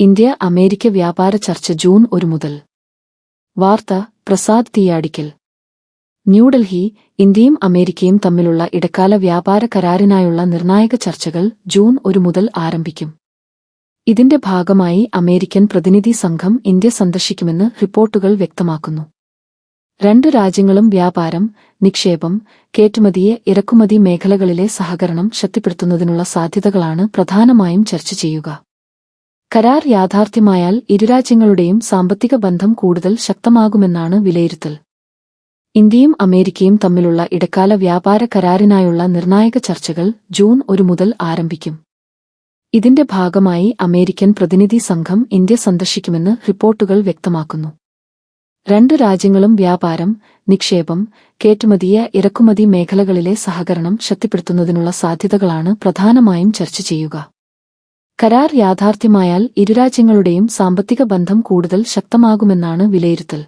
India America വ്യാപാര ചർച്ച June 1 മുതൽ. വാർത്ത പ്രസാദ് തീയാടിക്കൽ. ന്യൂഡൽഹി. ഇന്ത്യയും അമേരിക്കയും തമ്മിലുള്ള ഇടക്കാല വ്യാപാര കരാറിനായുള്ള നിർണായക ചർച്ചകൾ ജൂൺ 1 മുതൽ ആരംഭിക്കും. ഇതിന്റെ ഭാഗമായി അമേരിക്കൻ പ്രതിനിധി സംഘം ഇന്ത്യ സന്ദർശിക്കുമെന്ന് റിപ്പോർട്ടുകൾ വ്യക്തമാക്കുന്നു. രണ്ടു രാജ്യങ്ങളും വ്യാപാരം, നിക്ഷേപം, കയറ്റുമതി, ഇറക്കുമതി മേഖലകളിലെ സഹകരണം ശക്തിപ്പെടുത്തുന്നതിനുള്ള സാധ്യതകളാണ് പ്രധാനമായും ചർച്ച ചെയ്യുക. കരാർ യാഥാർത്ഥ്യമായാൽ ഇരുരാജ്യങ്ങളുടെയും സാമ്പത്തിക ബന്ധം കൂടുതൽ ശക്തമാകുമെന്നാണ് വിലയിരുത്തൽ. ഇന്ത്യയും അമേരിക്കയും തമ്മിലുള്ള ഇടക്കാല വ്യാപാര കരാറിനായുള്ള നിർണായക ചർച്ചകൾ ജൂൺ 1 മുതൽ ആരംഭിക്കും. ഇതിന്റെ ഭാഗമായി അമേരിക്കൻ പ്രതിനിധി സംഘം ഇന്ത്യ സന്ദർശിക്കുമെന്ന് റിപ്പോർട്ടുകൾ വ്യക്തമാക്കുന്നു. രണ്ടു രാജ്യങ്ങളും വ്യാപാരം, നിക്ഷേപം, കയറ്റുമതി, ഇറക്കുമതി മേഖലകളിലെ സഹകരണം ശക്തിപ്പെടുത്തുന്നതിനുള്ള സാധ്യതകളാണ് പ്രധാനമായും ചർച്ച ചെയ്യുക. കരാർ യാഥാർത്ഥ്യമായാൽ ഇരുരാജ്യങ്ങളുടെയും സാമ്പത്തിക ബന്ധം കൂടുതൽ ശക്തമാകുമെന്നാണ് വിലയിരുത്തൽ.